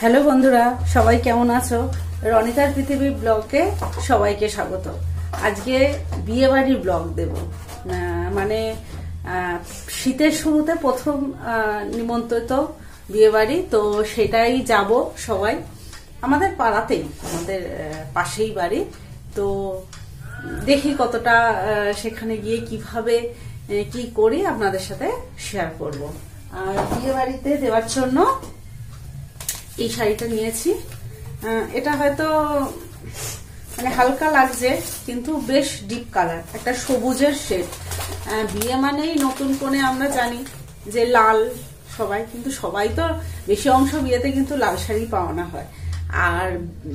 Hello বন্ধুরা, সবাই কেমন আছো? রনিতার পৃথিবী ব্লগে সবাইকে স্বাগত। আজকে বিয়ে বাড়ির ব্লগ দেব। মানে শীতের শুরুতে প্রথম নিমন্ত্রিত বিয়ে বাড়ি, তো সেটাই যাব সবাই। আমাদের পাড়াতেই, আমাদের পাশেই বাড়ি। তো দেখি কতটা সেখানে গিয়ে কিভাবে কি করি আপনাদের সাথে শেয়ার করব। আর বিয়ে বাড়িতে দেওয়ার জন্য এই শাড়িটা নিয়েছি। এটা হয়তো মানে হালকা লাগছে, কিন্তু বেশ ডিপ কালার, একটা সবুজের শেড। বিয়ে মানেই নতুন কোণে আমরা জানি যে লাল, সবাই কিন্তু সবাই তো বেশি অংশ বিয়েতে কিন্তু লাল শাড়ি পাওয়ানো হয়। আর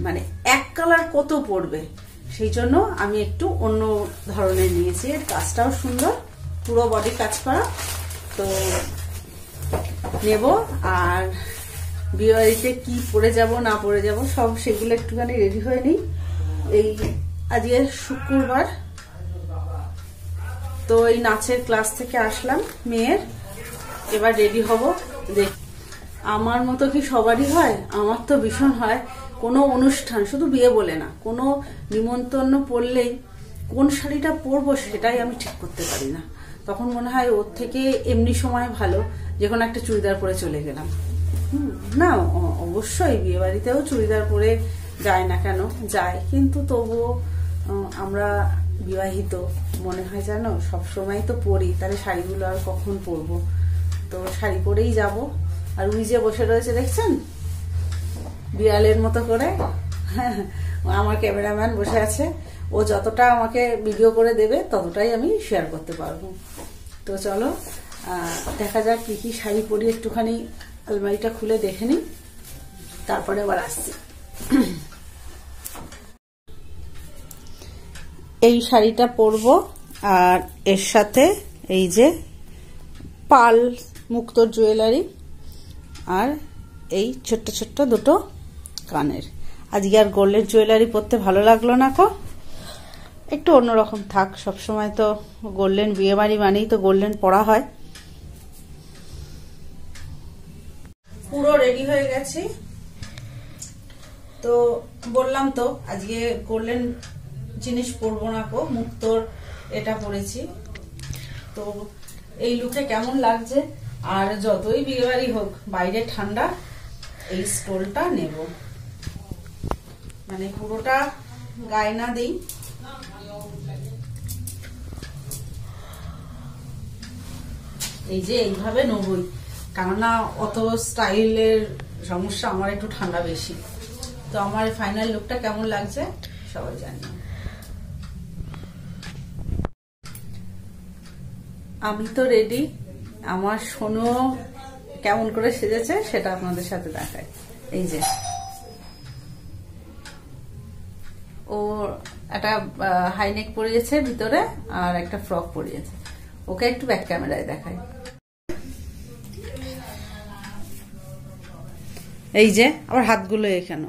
মানে এক কালার কত পড়বে, সেই জন্য আমি একটু অন্য ধরনের নিয়েছি। এর কাজটাও সুন্দর, পুরো বডি কাজ করা। তো নেব। আর বিয়ে বাড়িতে কি পরে যাব না পরে যাব সব সেগুলো একটুখানি রেডি হয়ে নিই। এই আজকে শুক্রবার, তো এই নাচের ক্লাস থেকে আসলাম মেয়ের, এবার রেডি হব। দেখ, আমার মতো কি সবারই হয়? আমার তো ভীষণ হয়। কোনো অনুষ্ঠান, শুধু বিয়ে বলে না, কোনো নিমন্ত্রণ পড়লেই কোন শাড়িটা পরবো সেটাই আমি ঠিক করতে পারি না। তখন মনে হয় ওর থেকে এমনি সময় ভালো যে কোনো একটা চুড়িদার পরে চলে গেলাম। না, অবশ্যই বিয়ে বাড়িতেও চুড়িদার পরে যায় না কেন, যায়, কিন্তু তবুও আমরা বিবাহিত, মনে হয় জানো সবসময় তো পরি, তাহলে শাড়িগুলো আর কখন পরবো? তো শাড়ি পরেই যাব। আর উনি যে বসে রয়েছে দেখছেন বিড়ালের মতো করে, আমার ক্যামেরাম্যান বসে আছে। ও যতটা আমাকে ভিডিও করে দেবে ততটাই আমি শেয়ার করতে পারবো। তো চলো দেখা যাক কি কি শাড়ি পরি। একটুখানি আলমারিটা খুলে দেখে নিই, তারপরে আবার আসছি। এই শাড়িটা পরবো, আর এর সাথে এই যে পাল মুক্তোর জুয়েলারি, আর এই ছোট্ট ছোট্ট দুটো কানের। আজকে আর গোল্ডের জুয়েলারি পরতে ভালো লাগলো না, একটু অন্যরকম থাক। সবসময় তো গোল্ডেন, বিয়ে বাড়ি মানেই তো গোল্ডেন পরা হয়। পুরো রেডি হয়ে গেছি। তো বললাম তো আজকে গোল্ডেন জিনিস পরবো না, মুক্তোর এটা পরেছি। তো এই লুকে কেমন লাগছে? আর যতই বিয়ে বাড়ি হোক, বাইরে ঠান্ডা, এই স্টোলটা নেব, মানে পুরোটা গায়ে না দিই। এই যে এইভাবে নেবই, কেননা অত স্টাইলের সমস্যা, আমার একটু ঠান্ডা বেশি। তো আমার ফাইনাল লুকটা কেমন লাগছে সবাই জানি। আমি তো রেডি, আমার সোনু কেমন করে সেজেছে সেটা আপনাদের সাথে দেখায়। এই যে ও একটা হাইনেক পরিয়েছে ভিতরে, আর একটা ফ্রক পরিয়েছে। ওকে একটু ব্যাক ক্যামেরায় দেখায়। এই যে আবার হাতগুলো এখানে,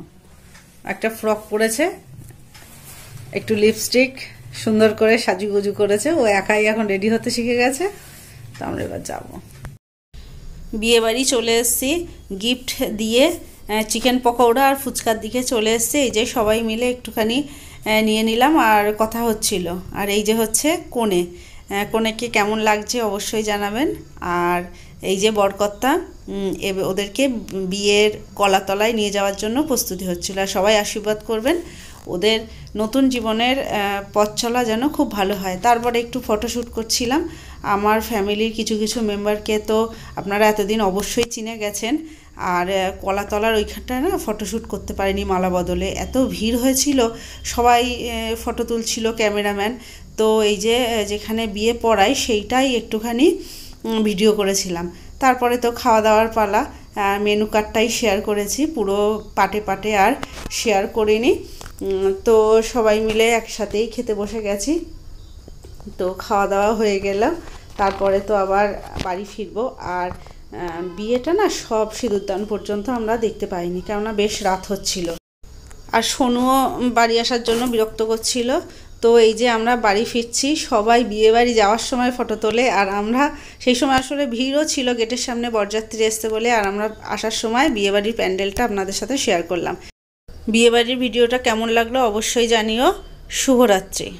একটা ফ্রক পরেছে, একটু লিপস্টিক সুন্দর করে সাজুগুজু করেছে। ও একাই এখন রেডি হতে শিখে গেছে। তো আমরা এবার যাব। বিয়ে বাড়ি চলে এসেছি, গিফট দিয়ে চিকেন পকোড়া আর ফুচকার দিকে চলে এসেছি। এই যে সবাই মিলে একটুখানি নিয়ে নিলাম, আর কথা হচ্ছিল। আর এই যে হচ্ছে কোণে, কোণেকে কেমন লাগছে অবশ্যই জানাবেন। আর এই যে বরকর্তা, ওদেরকে বিয়ের কলাতলায় নিয়ে যাওয়ার জন্য প্রস্তুতি হচ্ছিল। আর সবাই আশীর্বাদ করবেন, ওদের নতুন জীবনের পথ চলা যেন খুব ভালো হয়। তারপরে একটু ফটোশ্যুট করছিলাম। আমার ফ্যামিলির কিছু কিছু মেম্বারকে তো আপনারা এতদিন অবশ্যই চিনে গেছেন। আর কলাতলার ওইখানটায় না ফটোশ্যুট করতে পারিনি, মালা বদলে এত ভিড় হয়েছিল, সবাই ফটো তুলছিল, ক্যামেরাম্যান। তো এই যে যেখানে বিয়ে পড়ায় সেইটাই একটুখানি ভিডিও করেছিলাম। তারপরে তো খাওয়া দাওয়ার পালা, মেনু কার্ডটাই শেয়ার করেছি, পুরো পাটে পাটে আর শেয়ার করিনি। তো সবাই মিলে একসাথেই খেতে বসে গেছি। তো খাওয়া দাওয়া হয়ে গেল, তারপরে তো আবার বাড়ি ফিরবো। আর বিয়েটা না সব সিঁদুরদান পর্যন্ত আমরা দেখতে পাইনি, কেননা বেশ রাত হচ্ছিল। আর সোনুও বাড়ি আসার জন্য বিরক্ত করছিল। তো এই যে আমরা বাড়ি ফিরছি, সবাই বিয়ে বাড়ি যাওয়ার সময় ফটো তোলে, আর আমরা সেই সময় আসলে ভিড়ও ছিল গেটের সামনে বরযাত্রী আসতে বলে, আর আমরা আসার সময় বিয়েবাড়ির প্যান্ডেলটা আপনাদের সাথে শেয়ার করলাম। বিয়েবাড়ির ভিডিওটা কেমন লাগলো অবশ্যই জানিও। শুভরাত্রি।